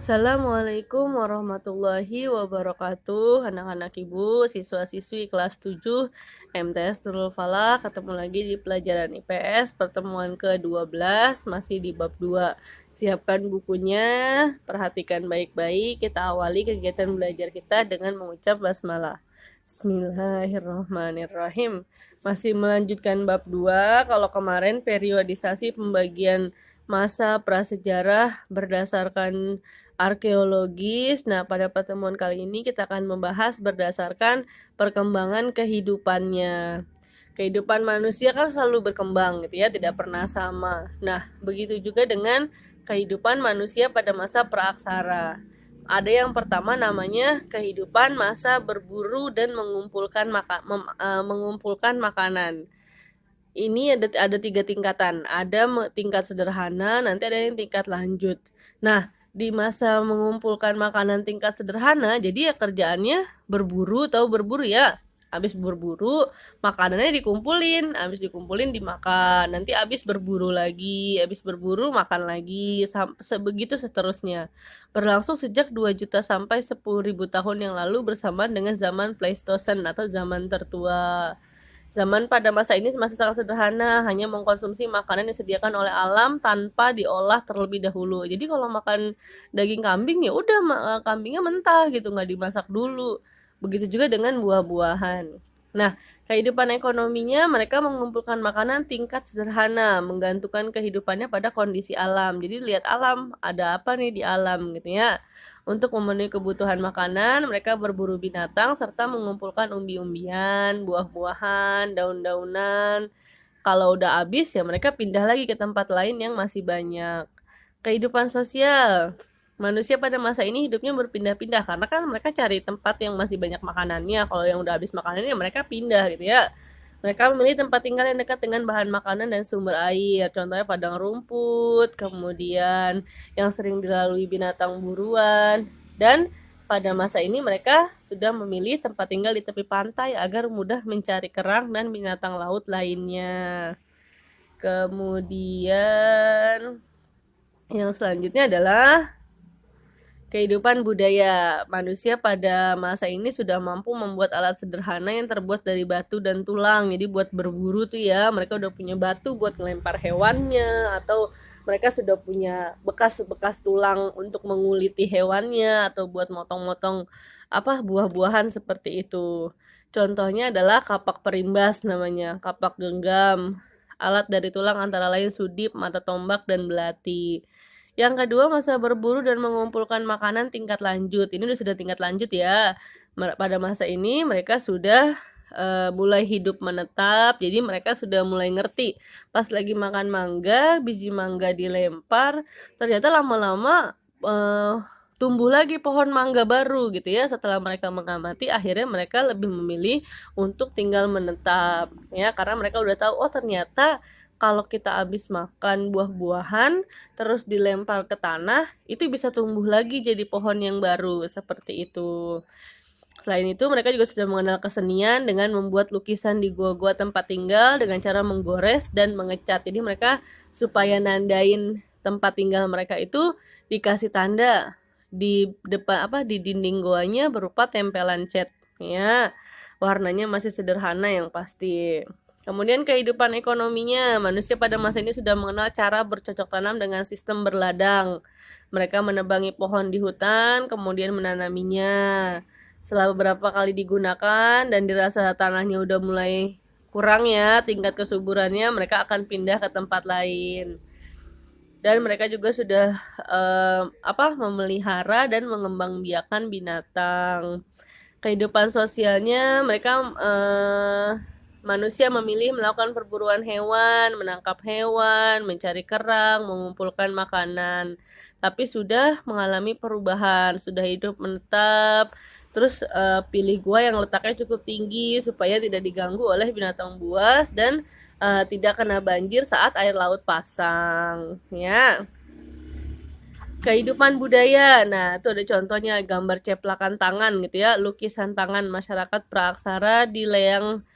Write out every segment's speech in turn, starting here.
Assalamualaikum warahmatullahi wabarakatuh. Anak-anak ibu, siswa-siswi kelas 7 MTS Nurul Falah, ketemu lagi di pelajaran IPS pertemuan ke-12, masih di bab 2. Siapkan bukunya, perhatikan baik-baik. Kita awali kegiatan belajar kita dengan mengucap basmalah. Bismillahirrahmanirrahim. Masih melanjutkan bab 2. Kalau kemarin periodisasi pembagian masa prasejarah berdasarkan arkeologis. Nah, pada pertemuan kali ini kita akan membahas berdasarkan perkembangan kehidupannya. Kehidupan manusia kan selalu berkembang gitu ya, tidak pernah sama. Nah, begitu juga dengan kehidupan manusia pada masa praaksara. Ada yang pertama namanya kehidupan masa berburu dan mengumpulkan makanan. Ini ada 3 tingkatan. Ada tingkat sederhana, nanti ada yang tingkat lanjut. Nah, di masa mengumpulkan makanan tingkat sederhana, jadi ya kerjaannya berburu ya. Habis berburu, makanannya dikumpulin, habis dikumpulin dimakan. Nanti habis berburu lagi, habis berburu makan lagi, sebegitu seterusnya. Berlangsung sejak 2 juta sampai 10.000 tahun yang lalu bersamaan dengan zaman Pleistosen atau zaman tertua. Zaman pada masa ini masih sangat sederhana, hanya mengkonsumsi makanan yang disediakan oleh alam tanpa diolah terlebih dahulu. Jadi kalau makan daging kambing ya udah kambingnya mentah gitu, nggak dimasak dulu. Begitu juga dengan buah-buahan. Nah, kehidupan ekonominya mereka mengumpulkan makanan tingkat sederhana, menggantungkan kehidupannya pada kondisi alam. Jadi lihat alam, ada apa nih di alam gitu ya. Untuk memenuhi kebutuhan makanan, mereka berburu binatang serta mengumpulkan umbi-umbian, buah-buahan, daun-daunan. Kalau udah habis ya mereka pindah lagi ke tempat lain yang masih banyak. Kehidupan sosial. Manusia pada masa ini hidupnya berpindah-pindah karena kan mereka cari tempat yang masih banyak makanannya. Kalau yang udah habis makanannya mereka pindah gitu ya. Mereka memilih tempat tinggal yang dekat dengan bahan makanan dan sumber air. Contohnya padang rumput, kemudian yang sering dilalui binatang buruan. Dan pada masa ini mereka sudah memilih tempat tinggal di tepi pantai agar mudah mencari kerang dan binatang laut lainnya. Kemudian yang selanjutnya adalah kehidupan budaya. Manusia pada masa ini sudah mampu membuat alat sederhana yang terbuat dari batu dan tulang. Jadi buat berburu tuh ya, mereka udah punya batu buat ngelempar hewannya, atau mereka sudah punya bekas-bekas tulang untuk menguliti hewannya, atau buat motong-motong buah-buahan seperti itu. Contohnya adalah kapak perimbas namanya, kapak genggam. Alat dari tulang antara lain sudip, mata tombak, dan belati. Yang kedua, masa berburu dan mengumpulkan makanan tingkat lanjut. Ini sudah tingkat lanjut ya. Pada masa ini mereka sudah mulai hidup menetap, jadi mereka sudah mulai ngerti. Pas lagi makan mangga, biji mangga dilempar, ternyata lama-lama tumbuh lagi pohon mangga baru gitu ya. Setelah mereka mengamati, akhirnya mereka lebih memilih untuk tinggal menetap ya, karena mereka udah tahu, oh ternyata kalau kita habis makan buah-buahan terus dilempar ke tanah, itu bisa tumbuh lagi jadi pohon yang baru, seperti itu. Selain itu, mereka juga sudah mengenal kesenian dengan membuat lukisan di gua-gua tempat tinggal dengan cara menggores dan mengecat. Jadi mereka supaya nandain tempat tinggal mereka itu dikasih tanda di depan di dinding goanya berupa tempelan cat ya. Warnanya masih sederhana yang pasti. Kemudian kehidupan ekonominya, manusia pada masa ini sudah mengenal cara bercocok tanam dengan sistem berladang. Mereka menebangi pohon di hutan, kemudian menanaminya. Setelah beberapa kali digunakan dan dirasa tanahnya udah mulai kurang ya tingkat kesuburannya, mereka akan pindah ke tempat lain. Dan mereka juga sudah memelihara dan mengembangbiakan binatang. Kehidupan sosialnya, mereka manusia memilih melakukan perburuan hewan, menangkap hewan, mencari kerang, mengumpulkan makanan. Tapi sudah mengalami perubahan, sudah hidup menetap. Terus pilih gua yang letaknya cukup tinggi supaya tidak diganggu oleh binatang buas dan tidak kena banjir saat air laut pasang. Ya. Kehidupan budaya, nah itu ada contohnya gambar ceplakan tangan gitu ya, lukisan tangan masyarakat praaksara di Leang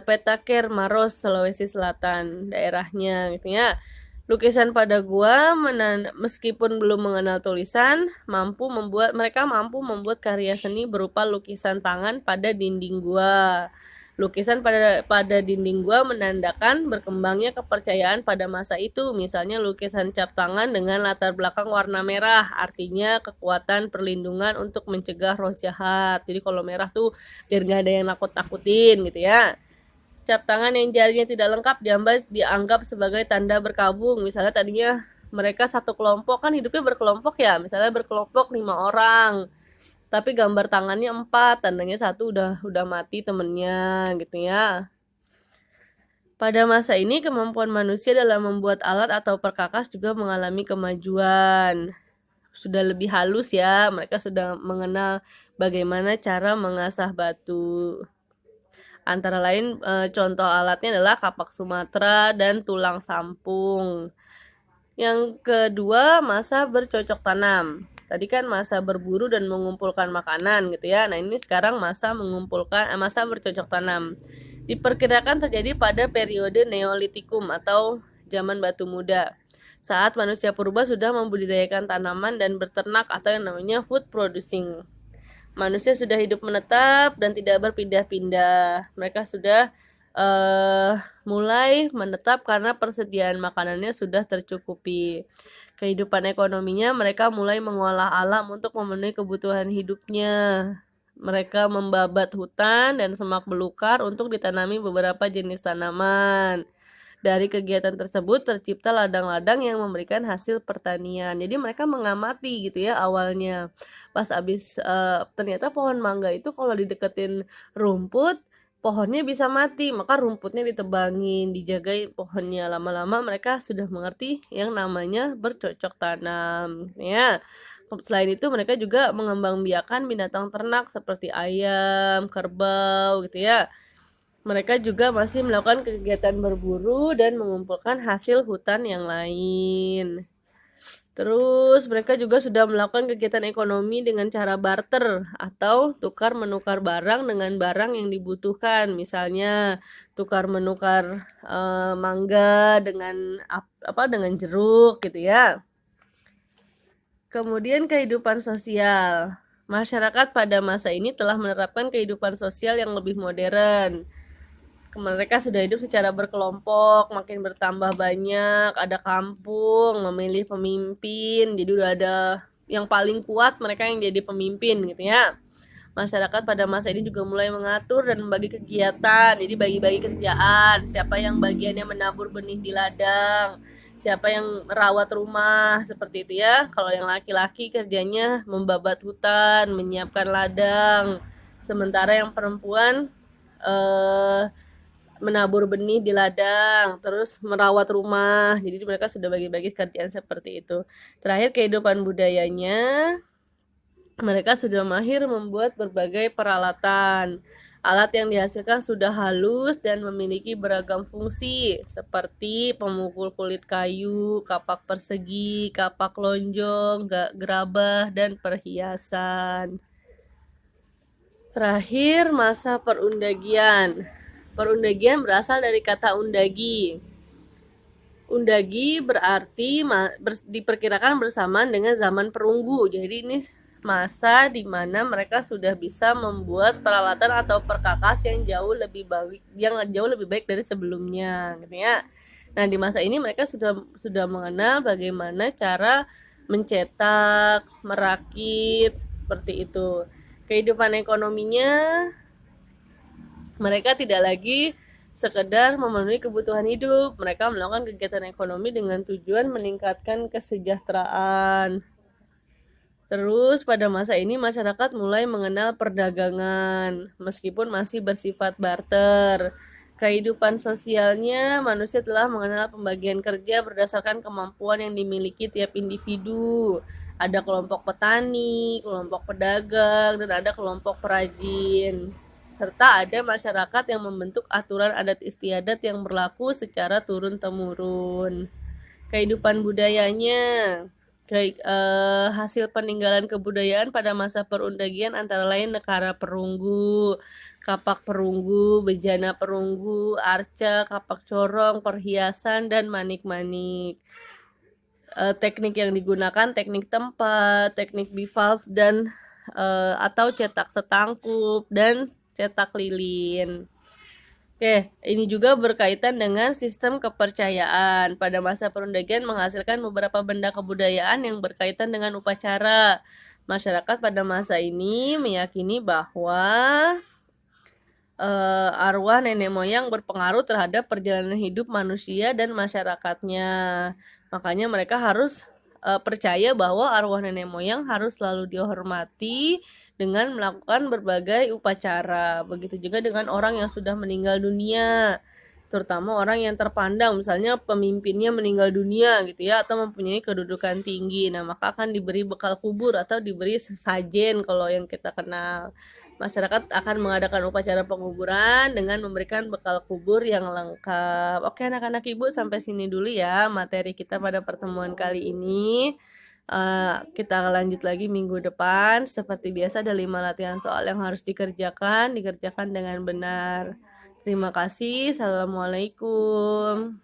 Petaker, Maros, Sulawesi Selatan daerahnya gitu ya. Lukisan pada gua meskipun belum mengenal tulisan, mereka mampu membuat karya seni berupa lukisan tangan pada dinding gua. Lukisan pada dinding gua menandakan berkembangnya kepercayaan pada masa itu. Misalnya lukisan cap tangan dengan latar belakang warna merah, artinya kekuatan perlindungan untuk mencegah roh jahat. Jadi kalau merah tuh biar nggak ada yang nakut-nakutin gitu ya. Cap tangan yang jarinya tidak lengkap dianggap sebagai tanda berkabung. Misalnya tadinya mereka satu kelompok, kan hidupnya berkelompok ya, misalnya berkelompok 5 orang, tapi gambar tangannya 4, tandanya satu udah mati temennya gitu ya. Pada masa ini kemampuan manusia dalam membuat alat atau perkakas juga mengalami kemajuan. Sudah lebih halus ya, mereka sudah mengenal bagaimana cara mengasah batu. Antara lain contoh alatnya adalah kapak Sumatera dan tulang sampung. Yang kedua, masa bercocok tanam. Tadi kan masa berburu dan mengumpulkan makanan gitu ya. Nah, ini sekarang masa bercocok tanam. Diperkirakan terjadi pada periode Neolitikum atau zaman batu muda. Saat manusia purba sudah membudidayakan tanaman dan berternak atau yang namanya food producing. Manusia sudah hidup menetap dan tidak berpindah-pindah. Mereka sudah mulai menetap karena persediaan makanannya sudah tercukupi. Kehidupan ekonominya, mereka mulai mengolah alam untuk memenuhi kebutuhan hidupnya. Mereka membabat hutan dan semak belukar untuk ditanami beberapa jenis tanaman. Dari kegiatan tersebut tercipta ladang-ladang yang memberikan hasil pertanian. Jadi mereka mengamati gitu ya awalnya. Pas ternyata pohon mangga itu kalau dideketin rumput, pohonnya bisa mati, maka rumputnya ditebangin, dijagain pohonnya. Lama-lama mereka sudah mengerti yang namanya bercocok tanam ya. Selain itu mereka juga mengembangbiakan binatang ternak seperti ayam, kerbau gitu ya. Mereka juga masih melakukan kegiatan berburu dan mengumpulkan hasil hutan yang lain. Terus mereka juga sudah melakukan kegiatan ekonomi dengan cara barter atau tukar menukar barang dengan barang yang dibutuhkan. Misalnya tukar menukar mangga dengan jeruk gitu ya. Kemudian kehidupan sosial. Masyarakat pada masa ini telah menerapkan kehidupan sosial yang lebih modern. Mereka sudah hidup secara berkelompok, makin bertambah banyak, ada kampung, memilih pemimpin, jadi udah ada yang paling kuat mereka yang jadi pemimpin gitu ya. Masyarakat pada masa ini juga mulai mengatur dan membagi kegiatan, jadi bagi-bagi kerjaan, siapa yang bagiannya menabur benih di ladang, siapa yang merawat rumah, seperti itu ya. Kalau yang laki-laki kerjanya membabat hutan, menyiapkan ladang, sementara yang perempuan menabur benih di ladang, terus merawat rumah. Jadi mereka sudah bagi-bagi kerjaan seperti itu. Terakhir kehidupan budayanya, mereka sudah mahir membuat berbagai peralatan. Alat yang dihasilkan sudah halus dan memiliki beragam fungsi seperti pemukul kulit kayu, kapak persegi, kapak lonjong, gerabah, dan perhiasan. Terakhir, masa perundagian. Perundagian berasal dari kata undagi. Undagi berarti diperkirakan bersamaan dengan zaman perunggu. Jadi ini masa di mana mereka sudah bisa membuat peralatan atau perkakas yang jauh lebih baik dari sebelumnya, gitu ya. Nah, di masa ini mereka sudah mengenal bagaimana cara mencetak, merakit, seperti itu. Kehidupan ekonominya, mereka tidak lagi sekedar memenuhi kebutuhan hidup. Mereka melakukan kegiatan ekonomi dengan tujuan meningkatkan kesejahteraan. Terus pada masa ini masyarakat mulai mengenal perdagangan, meskipun masih bersifat barter. Kehidupan sosialnya, manusia telah mengenal pembagian kerja berdasarkan kemampuan yang dimiliki tiap individu. Ada kelompok petani, kelompok pedagang, dan ada kelompok perajin. Serta ada masyarakat yang membentuk aturan adat istiadat yang berlaku secara turun-temurun. Kehidupan budayanya. Hasil peninggalan kebudayaan pada masa perundagian antara lain nekara perunggu, kapak perunggu, bejana perunggu, arca, kapak corong, perhiasan, dan manik-manik. Teknik yang digunakan teknik tempat, teknik bivalve dan atau cetak setangkup dan cetak lilin. Oke, ini juga berkaitan dengan sistem kepercayaan. Pada masa perundagian menghasilkan beberapa benda kebudayaan yang berkaitan dengan upacara. Masyarakat pada masa ini meyakini bahwa arwah nenek moyang berpengaruh terhadap perjalanan hidup manusia dan masyarakatnya. Makanya mereka harus percaya bahwa arwah nenek moyang harus selalu dihormati dengan melakukan berbagai upacara. Begitu juga dengan orang yang sudah meninggal dunia, terutama orang yang terpandang, misalnya pemimpinnya meninggal dunia gitu ya, atau mempunyai kedudukan tinggi. Nah, maka akan diberi bekal kubur atau diberi sesajen kalau yang kita kenal. Masyarakat akan mengadakan upacara penguburan dengan memberikan bekal kubur yang lengkap. Oke anak-anak ibu, sampai sini dulu ya materi kita pada pertemuan kali ini. Kita lanjut lagi minggu depan. Seperti biasa ada 5 latihan soal yang harus dikerjakan dengan benar. Terima kasih. Assalamualaikum.